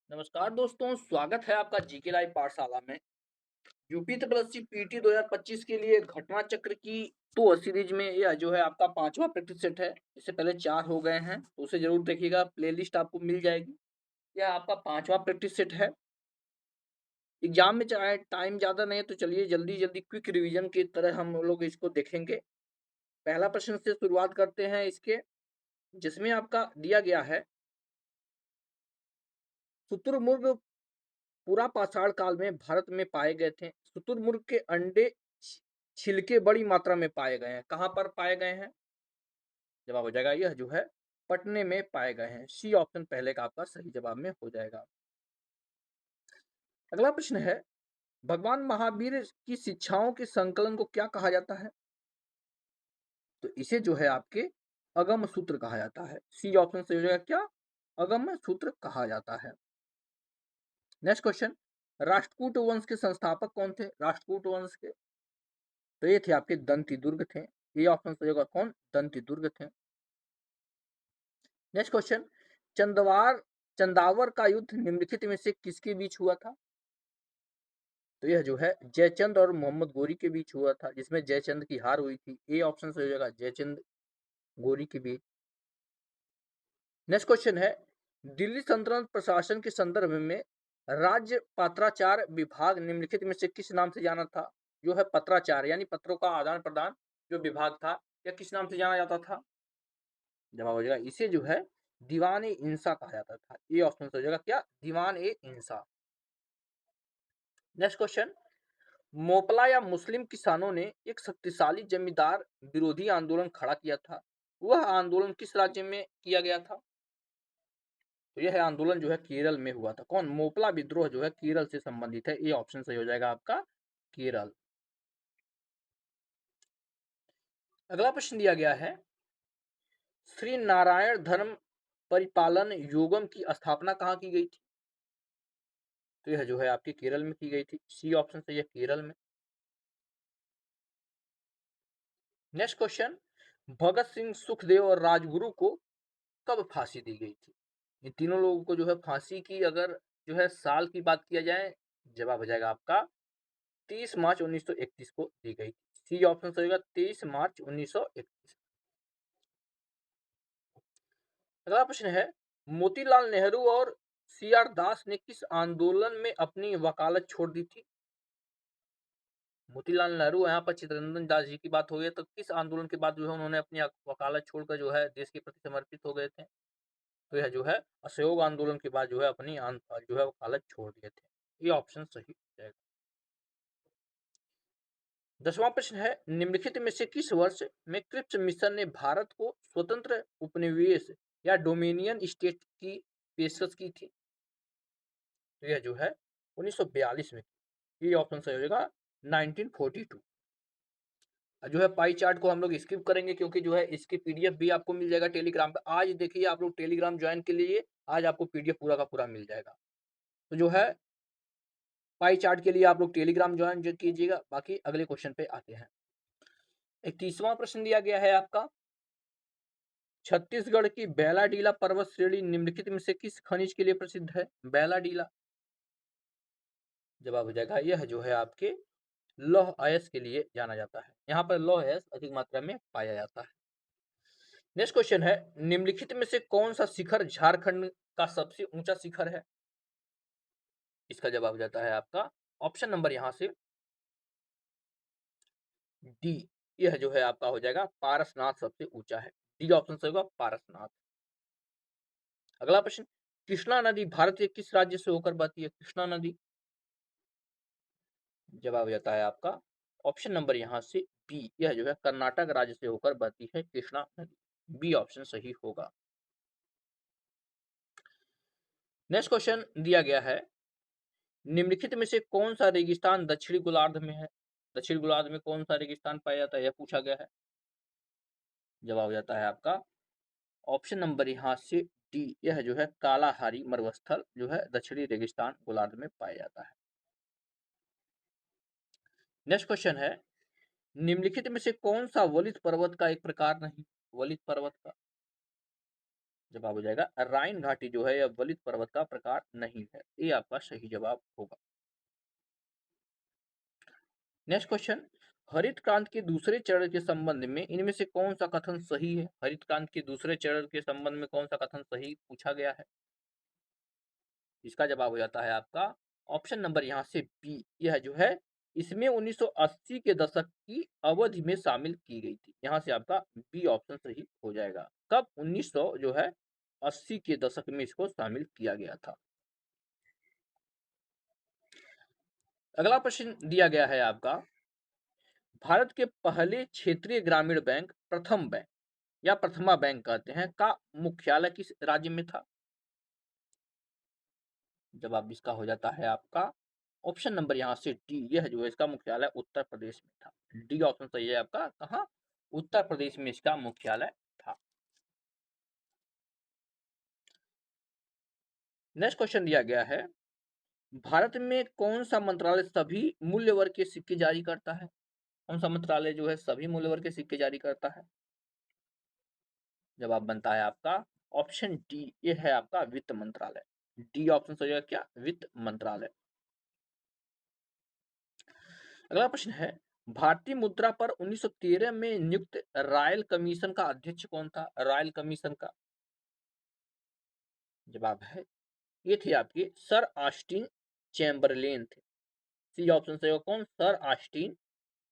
नमस्कार दोस्तों, स्वागत है आपका जीके लाइव पाठशाला में। यूपी ट्रिपल पीटी 2025 के लिए घटना चक्र की तो सीरीज में यह जो है आपका पांचवा प्रैक्टिस सेट है। इससे पहले 4 हो गए हैं, तो उसे जरूर देखिएगा, प्लेलिस्ट आपको मिल जाएगी। यह आपका पांचवा प्रैक्टिस सेट है। एग्जाम में चाहे टाइम ज़्यादा नहीं है तो चलिए जल्दी जल्दी क्विक रिवीजन की तरह हम लोग इसको देखेंगे। पहला प्रश्न से शुरुआत करते हैं इसके, जिसमें आपका दिया गया है, शुतुरमुर्ग पूरा पाषाण काल में भारत में पाए गए थे। शुतुरमुर्ग के अंडे छिलके बड़ी मात्रा में पाए गए हैं। कहां पर पाए गए हैं? जवाब हो जाएगा यह जो है पटने में पाए गए हैं। सी ऑप्शन पहले का आपका सही जवाब में हो जाएगा। अगला प्रश्न है, भगवान महावीर की शिक्षाओं के संकलन को क्या कहा जाता है? तो इसे जो है आपके अगम सूत्र कहा जाता है। सी ऑप्शन सही हो जाएगा, क्या अगम सूत्र कहा जाता है। नेक्स्ट क्वेश्चन, राष्ट्रकूट वंश के संस्थापक कौन थे? राष्ट्रकूट वंश के तो ये थे आपके दंती दुर्ग थे। ये ऑप्शन सही होगा, कौन? दंती दुर्ग थे। नेक्स्ट क्वेश्चन, चंदवार चंदावर का युद्ध निम्नलिखित में से किसके बीच हुआ था? तो यह जो है जयचंद और मोहम्मद गोरी के बीच हुआ था, जिसमें जयचंद की हार हुई थी। ए ऑप्शन सही हो जाएगा, जयचंद गोरी के बीच। नेक्स्ट क्वेश्चन है, दिल्ली सल्तनत प्रशासन के संदर्भ में राज्य पत्राचार विभाग निम्नलिखित में से किस नाम से जाना था? जो है पत्राचार यानी पत्रों का आदान प्रदान जो विभाग था, यह किस नाम से जाना जाता था? जवाब हो जाएगा, इसे जो है दीवान ए इंसा कहा जाता था। ये ऑप्शन हो जाएगा, क्या? दीवान ए इंसा। नेक्स्ट क्वेश्चन, मोपला या मुस्लिम किसानों ने एक शक्तिशाली जमींदार विरोधी आंदोलन खड़ा किया था। वह आंदोलन किस राज्य में किया गया था? तो यह आंदोलन जो है केरल में हुआ था। कौन? मोपला विद्रोह जो है केरल से संबंधित है। ये ऑप्शन सही हो जाएगा आपका, केरल। अगला प्रश्न दिया गया है, श्री नारायण धर्म परिपालन योगम की स्थापना कहाँ की गई थी? तो यह जो है आपके केरल में की गई थी। सी ऑप्शन सही है, केरल में। नेक्स्ट क्वेश्चन, भगत सिंह, सुखदेव और राजगुरु को कब फांसी दी गई थी? इन तीनों लोगों को जो है फांसी की अगर जो है साल की बात किया जाए, जवाब हो जाएगा आपका 30 मार्च 1931 को दी गई थी। सी ऑप्शन सही होगा, 23 मार्च 1931। अगला प्रश्न है, मोतीलाल नेहरू और सी आर दास ने किस आंदोलन में अपनी वकालत छोड़ दी थी? मोतीलाल नेहरू, यहाँ पर चित्तरंजन दास जी की बात हो गई, तो किस आंदोलन के बाद जो है उन्होंने अपनी वकालत छोड़कर जो है देश के प्रति समर्पित हो गए थे? तो यह जो है असहयोग आंदोलन के बाद जो है अपनी जो है वकालत छोड़ दिए थे। ये ऑप्शन सही जाएगा। 10वां प्रश्न है, निम्नलिखित में से किस वर्ष में क्रिप्स मिशन ने भारत को स्वतंत्र उपनिवेश या डोमिनियन स्टेट की पेशकश की थी? तो यह जो है 1942 में। ये ऑप्शन सही हो जाएगा, 1942। जो है पाई चार्ट को हम लोग स्किप करेंगे, क्योंकि जो है इसकी पीडीएफ भी आपको मिल जाएगा टेलीग्राम पे। आज देखिए आप लोग टेलीग्राम ज्वाइन के लिए आज आपको पीडीएफ पूरा का पूरा मिल जाएगा। तो जो है पाई चार्ट के लिए आप लोग टेलीग्राम ज्वाइन कीजिएगा। बाकी अगले क्वेश्चन पे आते हैं। 31वां प्रश्न दिया गया है आपका, छत्तीसगढ़ की बैलाडीला पर्वत श्रेणी निम्नलिखित में से किस खनिज के लिए प्रसिद्ध है? बैलाडीला, जवाब हो जाएगा यह जो है आपके लौह अयस्क के लिए जाना जाता है। यहाँ पर लौह अयस्क अधिक मात्रा में पाया जाता है। नेक्स्ट क्वेश्चन है, निम्नलिखित में से कौन सा शिखर झारखंड का सबसे ऊंचा शिखर है? इसका जवाब हो जाता है आपका ऑप्शन नंबर यहाँ से डी। यह जो है आपका हो जाएगा पारसनाथ सबसे ऊंचा है। डी ऑप्शन सही होगा, पारसनाथ। अगला प्रश्न, कृष्णा नदी भारत के किस राज्य से होकर बहती है? कृष्णा नदी, जवाब हो जाता है आपका ऑप्शन नंबर यहाँ से बी। यह जो है कर्नाटक राज्य से होकर बहती है कृष्णा नदी। बी ऑप्शन सही होगा। नेक्स्ट क्वेश्चन दिया गया है, निम्नलिखित में से कौन सा रेगिस्तान दक्षिणी गोलार्ध में है? दक्षिणी गोलार्ध में कौन सा रेगिस्तान पाया जाता है, यह पूछा गया है। जवाब हो जाता है आपका ऑप्शन नंबर यहाँ से डी। यह जो है कालाहारी मरुस्थल जो है दक्षिणी रेगिस्तान गोलार्ध में पाया जाता है। नेक्स्ट क्वेश्चन है, निम्नलिखित में से कौन सा वलित पर्वत का एक प्रकार नहीं? वलित पर्वत का जवाब हो जाएगा राइन घाटी जो है यह वलित पर्वत का प्रकार नहीं है। ये आपका सही जवाब होगा। नेक्स्ट क्वेश्चन, हरित क्रांति के दूसरे चरण के संबंध में इनमें से कौन सा कथन सही है? हरित क्रांति के दूसरे चरण के संबंध में कौन सा कथन सही पूछा गया है? इसका जवाब हो जाता है आपका ऑप्शन नंबर यहाँ से बी। यह जो है इसमें 1980 के दशक की अवधि में शामिल की गई थी। यहाँ से आपका बी ऑप्शन सही हो जाएगा। कब? 1900 जो है 80 के दशक में इसको शामिल किया गया था। अगला प्रश्न दिया गया है आपका, भारत के पहले क्षेत्रीय ग्रामीण बैंक, प्रथम बैंक या प्रथमा बैंक कहते हैं, का मुख्यालय किस राज्य में था? जवाब इसका हो जाता है आपका ऑप्शन नंबर यहाँ से डी। यह जो है इसका मुख्यालय उत्तर प्रदेश में था। डी ऑप्शन सही है आपका। कहाँ? उत्तर प्रदेश में इसका मुख्यालय था। नेक्स्ट क्वेश्चन दिया गया है, भारत में कौन सा मंत्रालय सभी मूल्य वर्ग के सिक्के जारी करता है? कौन सा मंत्रालय जो है सभी मूल्य वर्ग के सिक्के जारी करता है? जवाब बनता है आपका ऑप्शन डी। ये है आपका वित्त मंत्रालय। डी ऑप्शन सही है क्या? वित्त मंत्रालय। अगला प्रश्न है, भारतीय मुद्रा पर 1913 में नियुक्त रॉयल कमीशन का अध्यक्ष कौन था? रॉयल कमीशन का जवाब है ये थे आपके सर ऑस्टिन चैम्बरलेन थे। सी ऑप्शन से कौन? Sir Austin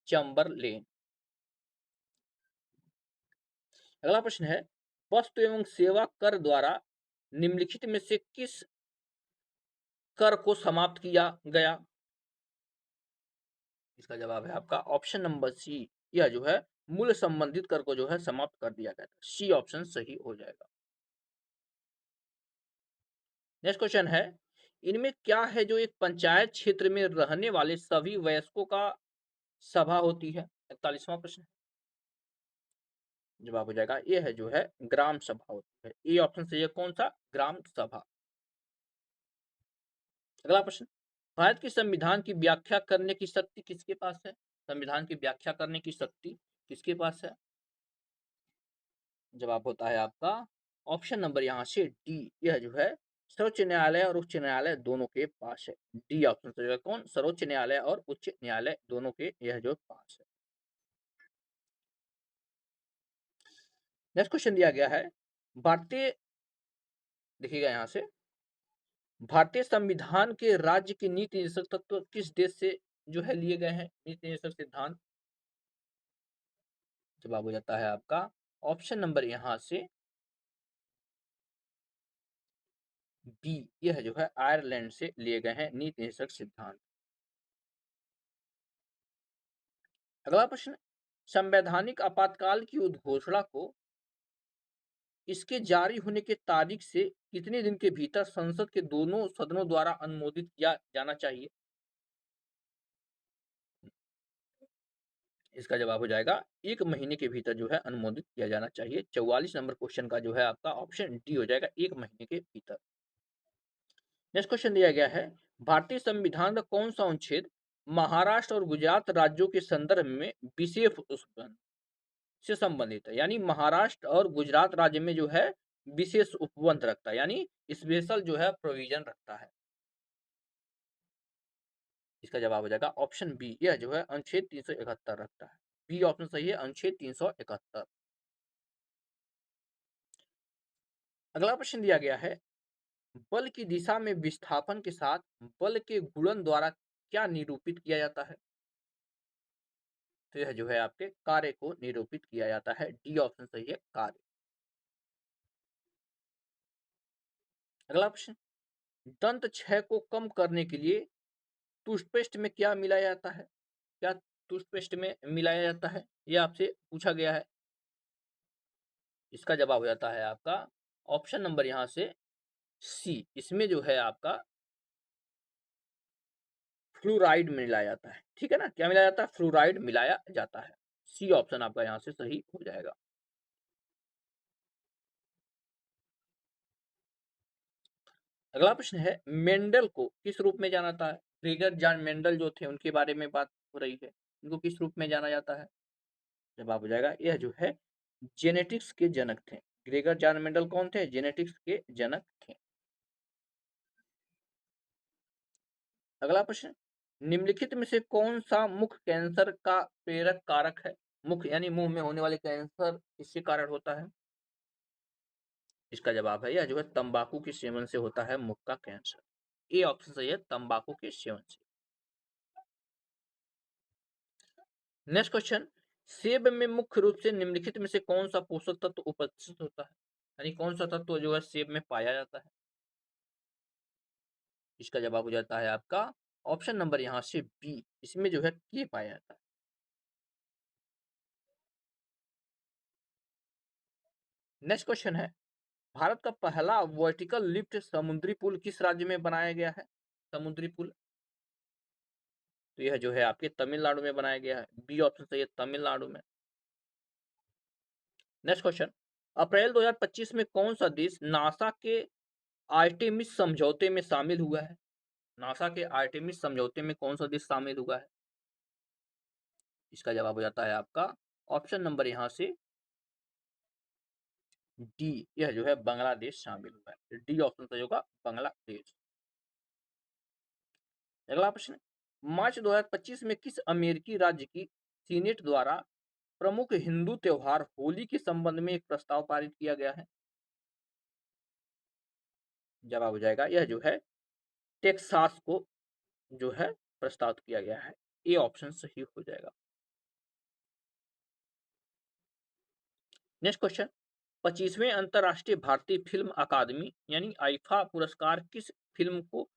Chamberlain. अगला प्रश्न है, वस्तु एवं सेवा कर द्वारा निम्नलिखित में से किस कर को समाप्त किया गया? इसका जवाब है आपका ऑप्शन नंबर सी। यह जो है मूल्य संबंधित कर को जो है समाप्त कर दिया गया था। सी ऑप्शन सही हो जाएगा। नेक्स्ट क्वेश्चन है, इनमें क्या है जो एक पंचायत क्षेत्र में रहने वाले सभी वयस्कों का सभा होती है? 41वां प्रश्न। जवाब हो जाएगा ये है जो है ग्राम सभा होती है। ए ऑप्शन सही है। कौन सा? ग्राम सभा। अगला प्रश्न, भारत के संविधान की व्याख्या करने की शक्ति किसके पास है? संविधान की व्याख्या करने की शक्ति किसके पास है? जवाब होता है आपका ऑप्शन नंबर यहाँ से डी। यह जो है सर्वोच्च न्यायालय और उच्च न्यायालय दोनों के पास है। डी ऑप्शन से जो है कौन? सर्वोच्च न्यायालय और उच्च न्यायालय दोनों के यह जो पास है। नेक्स्ट क्वेश्चन दिया गया है, भारतीय, देखिएगा यहाँ से, भारतीय संविधान के राज्य के नीति निर्देशक तत्व किस देश से जो है लिए गए हैं? नीति निर्देशक सिद्धांत। जवाब हो जाता है आपका ऑप्शन नंबर यहाँ से बी। यह जो है आयरलैंड से लिए गए हैं नीति निर्देशक सिद्धांत। अगला प्रश्न, संवैधानिक आपातकाल की उद्घोषणा को इसके जारी होने के तारीख से कितने दिन के भीतर संसद के दोनों सदनों द्वारा अनुमोदित किया जाना चाहिए? इसका जवाब हो जाएगा 1 महीने के भीतर जो है अनुमोदित किया जाना चाहिए। 44 नंबर क्वेश्चन का जो है आपका ऑप्शन डी हो जाएगा, 1 महीने के भीतर। नेक्स्ट क्वेश्चन दिया गया है, भारतीय संविधान का कौन सा अनुच्छेद महाराष्ट्र और गुजरात राज्यों के संदर्भ में विशेष से संबंधित है? यानी महाराष्ट्र और गुजरात राज्य में जो है विशेष उपबंध रखता है, यानी स्पेशल जो है प्रोविजन रखता है। इसका जवाब हो जाएगा ऑप्शन बी। यह जो है अनुच्छेद 371 रखता है। बी ऑप्शन सही है, अनुच्छेद 371। अगला प्रश्न दिया गया है, बल की दिशा में विस्थापन के साथ बल के गुणन द्वारा क्या निरूपित किया जाता है? तो यह जो है आपके कार्य को निरूपित किया जाता है। डी ऑप्शन सही है, कार्य। अगला प्रश्न, दंत क्षय को कम करने के लिए टूथपेस्ट में क्या मिलाया जाता है? क्या टूथपेस्ट में मिलाया जाता है? यह आपसे पूछा गया है। इसका जवाब हो जाता है आपका ऑप्शन नंबर यहाँ से सी। इसमें जो है आपका फ्लोराइड मिलाया जाता है। ठीक है ना, क्या मिलाया जाता है? फ्लोराइड मिलाया जाता है। सी ऑप्शन आपका यहाँ से सही हो जाएगा। अगला प्रश्न है, मेंडल को किस रूप में जाना जाता है? ग्रेगर जॉन मेंडल जो थे उनके बारे में बात हो रही है। इनको किस रूप में जाना जाता है? जवाब हो जाएगा यह जो है जेनेटिक्स के जनक थे। ग्रेगर जॉन मेंडल कौन थे? जेनेटिक्स के जनक थे। अगला प्रश्न, निम्नलिखित में से कौन सा मुख्य कैंसर का प्रेरक कारक है? मुख्य यानी मुंह में होने वाले कैंसर किसके कारण होता है? इसका जवाब है यह जो है तंबाकू के सेवन से होता है मुख का कैंसर। ए ऑप्शन सही है, तंबाकू के सेवन से। नेक्स्ट क्वेश्चन, सेब में मुख्य रूप से निम्नलिखित में से कौन सा पोषक तत्व उपस्थित होता है? यानी कौन सा तत्व जो है सेब में पाया जाता है? इसका जवाब हो जाता है आपका ऑप्शन नंबर यहां से बी, इसमें जो है के पाया जाता है। नेक्स्ट क्वेश्चन है, भारत का पहला वर्टिकल लिफ्ट समुद्री पुल किस राज्य में बनाया गया है? समुद्री पुल, तो यह जो है आपके तमिलनाडु में बनाया गया है। बी ऑप्शन सही है, तमिलनाडु में। नेक्स्ट क्वेश्चन, अप्रैल 2025 में कौन सा देश नासा के आर्टेमिस समझौते में शामिल हुआ है? नासा के आर्टेमिस समझौते में कौन सा देश शामिल हुआ है? इसका जवाब हो जाता है आपका ऑप्शन नंबर यहां से डी, यह जो है बांग्लादेश शामिल हुआ है। डी ऑप्शन सही होगा, बांग्लादेश। अगला प्रश्न, मार्च 2025 में किस अमेरिकी राज्य की सीनेट द्वारा प्रमुख हिंदू त्योहार होली के संबंध में एक प्रस्ताव पारित किया गया है? जवाब हो जाएगा यह जो है टेक्सास को जो है प्रस्तावित किया गया है। ए ऑप्शन सही हो जाएगा। नेक्स्ट क्वेश्चन, 25वें अंतरराष्ट्रीय भारतीय फिल्म अकादमी यानी आईफा पुरस्कार किस फिल्म को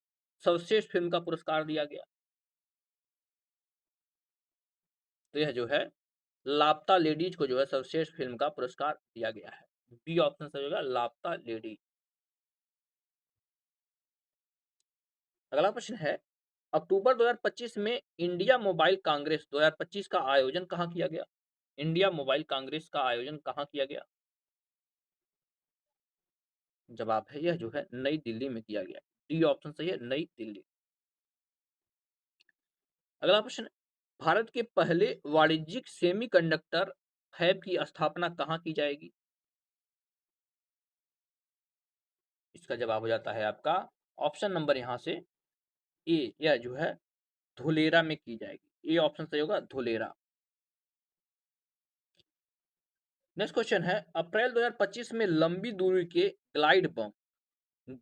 सर्वश्रेष्ठ फिल्म का पुरस्कार दिया गया? तो यह जो है लापता लेडीज को जो है सर्वश्रेष्ठ फिल्म का पुरस्कार दिया गया है। बी ऑप्शन सही होगा, लापता लेडीज। अगला प्रश्न है, अक्टूबर 2025 में इंडिया मोबाइल कांग्रेस 2025 का आयोजन कहां किया गया? इंडिया मोबाइल कांग्रेस का आयोजन कहां किया गया? जवाब है यह जो है नई दिल्ली में किया गया। डी ऑप्शन सही है, नई दिल्ली। अगला प्रश्न, भारत के पहले वाणिज्यिक सेमीकंडक्टर फैब की स्थापना कहां की जाएगी? इसका जवाब हो जाता है आपका ऑप्शन नंबर यहां से ए, यह जो है धुलेरा में की जाएगी। ए ऑप्शन सही होगा, धुलेरा। नेक्स्ट क्वेश्चन है, अप्रैल 2025 में लंबी दूरी के ग्लाइड बम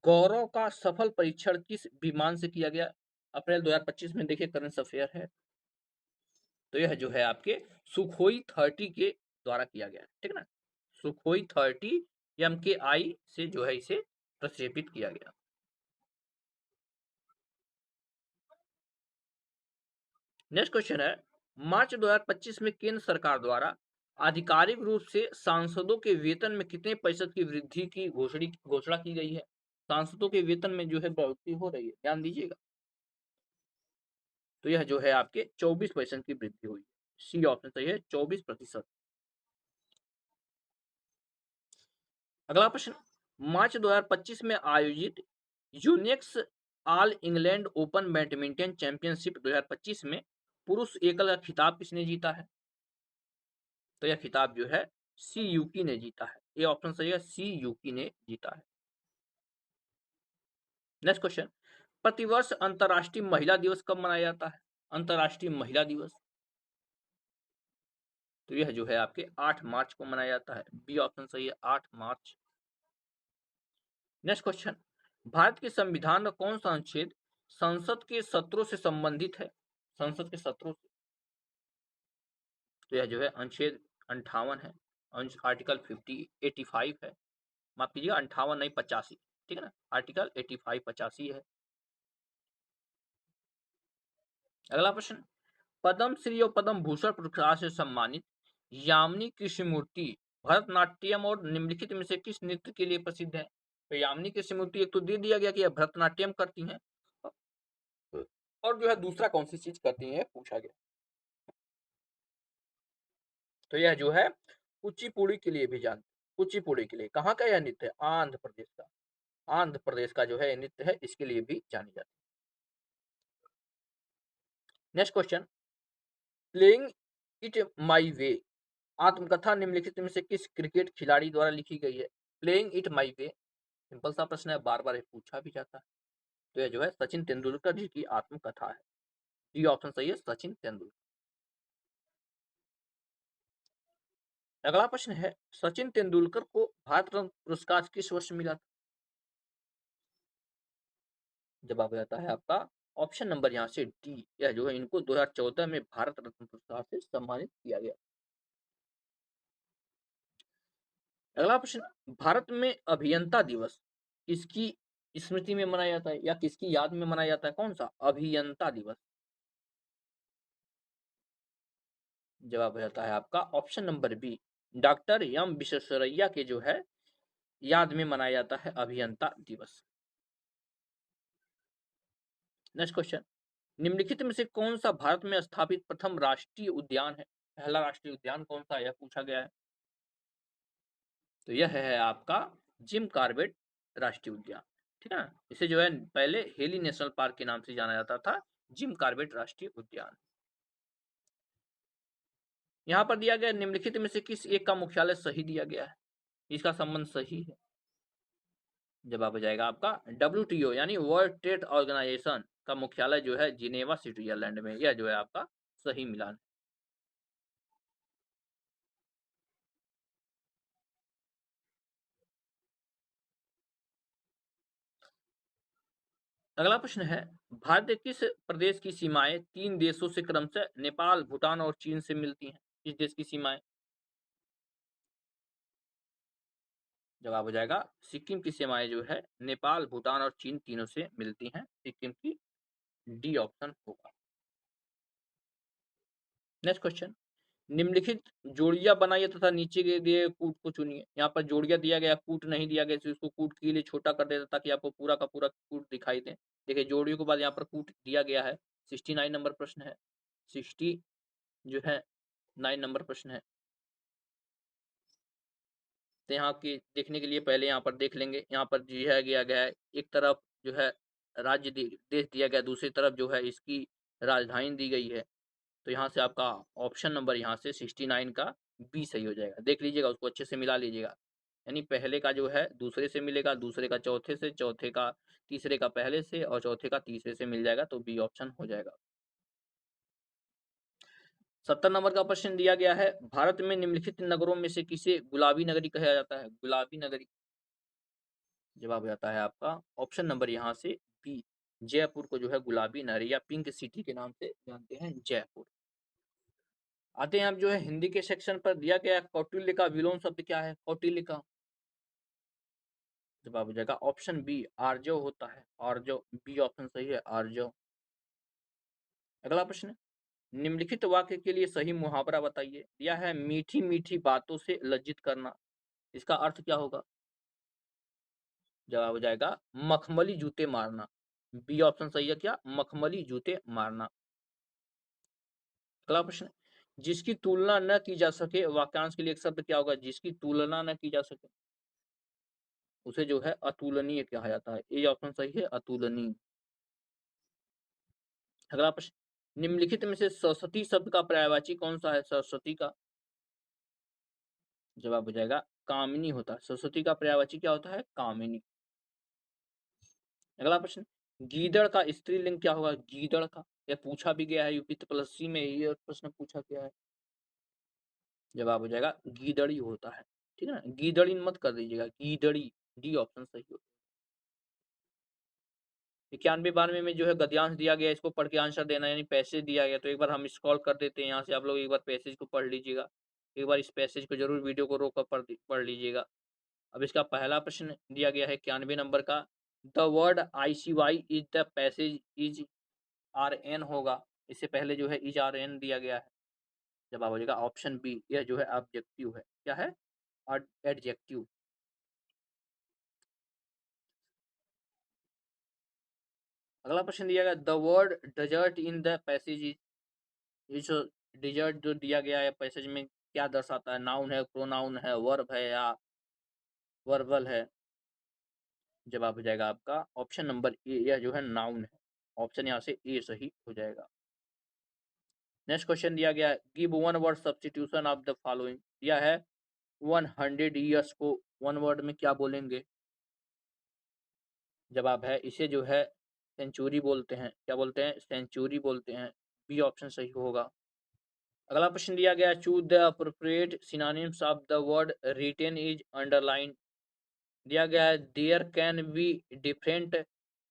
गौरव का सफल परीक्षण किस विमान से किया गया? अप्रैल 2025 में देखिए करंट अफेयर है, तो यह जो है आपके सुखोई 30 के द्वारा किया गया, ठीक है ना। सुखोई 30 MKI से जो है इसे प्रक्षेपित किया गया। नेक्स्ट क्वेश्चन है, मार्च 2025 में केंद्र सरकार द्वारा आधिकारिक रूप से सांसदों के वेतन में कितने प्रतिशत की वृद्धि की घोषणा की गई है? सांसदों के वेतन में जो है बढ़ोतरी हो रही है, ध्यान दीजिएगा। तो यह जो है आपके 24% की वृद्धि हुई। सी ऑप्शन सही है, 24%। अगला प्रश्न, मार्च 2025 में आयोजित Unix all England open badminton championship 2025 में पुरुष एकल का खिताब किसने जीता है? तो यह खिताब जो है सी यूकी ने जीता है। ये ऑप्शन सही है, सी यूकी ने जीता है। नेक्स्ट क्वेश्चन, प्रतिवर्ष अंतरराष्ट्रीय महिला दिवस कब मनाया जाता है? अंतरराष्ट्रीय महिला दिवस, तो यह जो है आपके 8 मार्च को मनाया जाता है। बी ऑप्शन सही है, 8 मार्च। नेक्स्ट क्वेश्चन, भारत के संविधान का कौन सा अनुच्छेद संसद के सत्रों से संबंधित है? संसद के सत्रों से, तो यह जो है अनुच्छेद 58 है, आर्टिकल 85 है। माफ कीजिएगा, 58 नहीं 85, ठीक है ना, आर्टिकल 85 85 है। अगला प्रश्न, पद्म श्री और पद्म भूषण पुरस्कार से सम्मानित यामिनी कृष्णमूर्ति भरतनाट्यम और निम्नलिखित में से किस नृत्य के लिए प्रसिद्ध है? तो यामिनी कृष्णमूर्ति एक तो दे दिया गया कि यह भरतनाट्यम करती हैं, और जो है दूसरा कौन सी चीज करती है पूछा गया। तो यह जो है कुचिपुड़ी के लिए भी जानते, कुचिपुड़ी के लिए कहाँ का यह नृत्य है? आंध्र प्रदेश का। आंध्र प्रदेश का जो है नृत्य है, इसके लिए भी जानी जाती है। Next question, playing it my way आत्मकथा निम्नलिखित में से किस क्रिकेट खिलाड़ी द्वारा लिखी गई है? Playing it my way, simple सा प्रश्न है, बार बार ये पूछा भी जाता है। तो यह जो है सचिन तेंदुलकर जी की आत्मकथा है। डी ऑप्शन सही है, सचिन तेंदुलकर। अगला प्रश्न है, सचिन तेंदुलकर को भारत रत्न पुरस्कार किस वर्ष मिला था? जवाब आता है आपका ऑप्शन नंबर यहाँ से डी, यह जो है इनको 2014 में भारत रत्न पुरस्कार से सम्मानित किया गया। अगला प्रश्न, भारत में अभियंता दिवस किसकी स्मृति में मनाया जाता है या किसकी याद में मनाया जाता है? कौन सा अभियंता दिवस? जवाब हो जाता है आपका option number B, doctor M Visvesvaraya के जो है याद में मनाया जाता है अभियंता दिवस। नेक्स्ट क्वेश्चन, निम्नलिखित में से कौन सा भारत में स्थापित प्रथम राष्ट्रीय उद्यान है? पहला राष्ट्रीय उद्यान कौन सा है यह पूछा गया है। तो यह है आपका जिम कॉर्बेट राष्ट्रीय उद्यान। ठीक है, इसे जो है पहले हेली नेशनल पार्क के नाम से जाना जाता था, जिम कॉर्बेट राष्ट्रीय उद्यान। यहाँ पर दिया गया निम्नलिखित में से किस एक का मुख्यालय सही दिया गया है, इसका संबंध सही है? जवाब हो जाएगा आपका WTO यानी वर्ल्ड ट्रेड ऑर्गेनाइजेशन का मुख्यालय जो है जिनेवा स्विट्जरलैंड में, यह जो है आपका सही मिलान। अगला प्रश्न है, भारत के किस प्रदेश की सीमाएं तीन देशों से क्रमशः नेपाल, भूटान और चीन से मिलती हैं? किस देश की सीमाएं? जवाब हो जाएगा सिक्किम की सीमाएं जो है नेपाल, भूटान और चीन तीनों से मिलती हैं, सिक्किम की डी ऑप्शन होगा। नेक्स्ट क्वेश्चन, निम्नलिखित जोड़ियां बनाइए तथा नीचे के दिए कूट को चुनिए। यहाँ पर जोड़ियां दिया गया, कूट नहीं दिया गया, तो इसको कूट के लिए छोटा कर देता ताकि आपको पूरा का पूरा कूट दिखाई दे। देखिए जोड़ियों के बाद यहाँ पर कूट दिया गया है। 69 नंबर प्रश्न है, 60 जो है 9 नंबर प्रश्न है। तो यहाँ की देखने के लिए पहले यहाँ पर देख लेंगे, यहाँ पर दिया गया है एक तरफ जो है राज्य देश दिया गया, दूसरी तरफ जो है इसकी राजधानी दी गई है। तो यहाँ से आपका ऑप्शन नंबर यहाँ से 69 का बी सही हो जाएगा। देख लीजिएगा, उसको अच्छे से मिला लीजिएगा, यानी पहले का जो है दूसरे से मिलेगा, दूसरे का चौथे से, चौथे का तीसरे का पहले से और चौथे का तीसरे से मिल जाएगा, तो बी ऑप्शन हो जाएगा। 70 नंबर का प्रश्न दिया गया है, भारत में निम्नलिखित नगरों में से किसे गुलाबी नगरी कहा जाता है? गुलाबी नगरी। जवाब आता है आपका ऑप्शन नंबर यहाँ से बी, जयपुर को जो है गुलाबी नगरी या पिंक सिटी के नाम से जानते हैं, जयपुर। आते हैं आप जो है हिंदी के सेक्शन पर, दिया गया कौटिल्य का विलोम शब्द क्या है? कौटिल्य का जवाब हो जाएगा ऑप्शन बी, आर्जव होता है, आर्जव, बी ऑप्शन सही है, आर्जव। अगला प्रश्न, निम्नलिखित वाक्य के लिए सही मुहावरा बताइए। दिया है मीठी मीठी बातों से लज्जित करना, इसका अर्थ क्या होगा? जवाब हो जाएगा मखमली जूते मारना, बी ऑप्शन सही है, क्या मखमली जूते मारना। अगला प्रश्न, जिसकी तुलना न की जा सके, वाक्यांश के लिए एक शब्द क्या होगा? जिसकी तुलना न की जा सके उसे जो है अतुलनीय कहा जाता है, ए ऑप्शन सही है, अतुलनीय। अगला प्रश्न, निम्नलिखित में से सरस्वती शब्द का पर्यायवाची कौन सा है? सरस्वती का जवाब हो जाएगा कामिनी होता है, सरस्वती का पर्यायवाची क्या होता है? कामिनी। अगला प्रश्न, गीदड़ का स्त्रीलिंग क्या होगा? गीदड़ का, यह पूछा भी गया है यूपी प्लस सी में, ये प्रश्न पूछा गया है। जवाब हो जाएगा गीदड़ी होता है, ठीक है ना, गीदड़ी मत कर दीजिएगा, गीदड़ी, डी ऑप्शन सही होगा। 91-92 में जो है गद्यांश दिया गया, इसको पढ़ के आंसर देना, यानी पैसेज दिया गया। तो एक बार हम स्क्रॉल कर देते हैं यहाँ से, आप लोग एक बार पैसेज को पढ़ लीजिएगा, एक बार इस पैसेज को जरूर वीडियो को रोक कर पढ़ लीजिएगा। अब इसका पहला प्रश्न दिया गया है 91 नंबर का, the word ICY is the passage is RN होगा, इससे पहले जो है इज RN दिया गया है। जवाब हो जाएगा ऑप्शन बी, यह जो है ऑब्जेक्टिव है, क्या है? एडजेक्टिव। अगला प्रश्न दिया गया, the word desert in the passage is, desert जो दिया गया है पैसेज में क्या दर्शाता है? नाउन है, प्रोनाउन है, वर्ब है या वर्बल है? जवाब हो जाएगा आपका ऑप्शन नंबर ए, यह जो है नाउन है, ऑप्शन यहाँ से ए सही हो जाएगा। नेक्स्ट क्वेश्चन दिया गया है, give one word substitution of the following, दिया है 100 ईयर्स को वन वर्ड में क्या बोलेंगे? जवाब है इसे जो है सेंचुरी बोलते हैं। क्या बोलते हैं? सेंचुरी बोलते हैं। बी ऑप्शन सही होगा। अगला प्रश्न दिया गया है, choose the appropriate synonyms of the word written is underline. दिया गया है, there can be different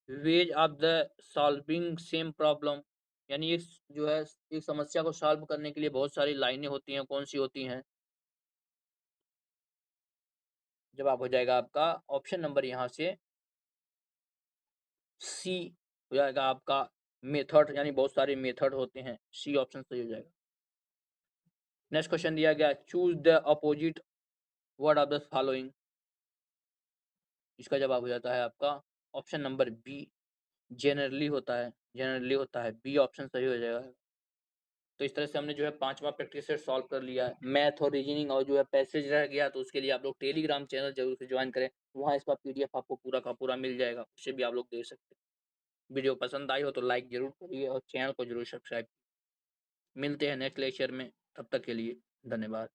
ways of the solving same problem. यानी इस जो है एक समस्या को सॉल्व करने के लिए बहुत सारी लाइनें होती हैं, कौन सी होती हैं? जवाब हो जाएगा आपका ऑप्शन नंबर यहाँ से सी हो जाएगा आपका, मेथड, यानी बहुत सारे मेथड होते हैं। सी ऑप्शन सही हो जाएगा। नेक्स्ट क्वेश्चन दिया गया, choose the opposite word of the following. इसका जवाब हो जाता है आपका ऑप्शन नंबर बी, जेनरली होता है। जेनरली होता है, बी ऑप्शन सही हो जाएगा। तो इस तरह से हमने जो है 5वां प्रैक्टिस सेट सॉल्व कर लिया है। मैथ और रीजनिंग और जो है पैसेज रह गया, तो उसके लिए आप लोग टेलीग्राम चैनल जरूर से ज्वाइन करें। वहाँ इसका पीडीएफ आपको पूरा का पूरा मिल जाएगा, उससे भी आप लोग देख सकते हैं। वीडियो पसंद आई हो तो लाइक जरूर करिए और चैनल को जरूर सब्सक्राइब। मिलते हैं नेक्स्ट लेक्चर में, तब तक के लिए धन्यवाद।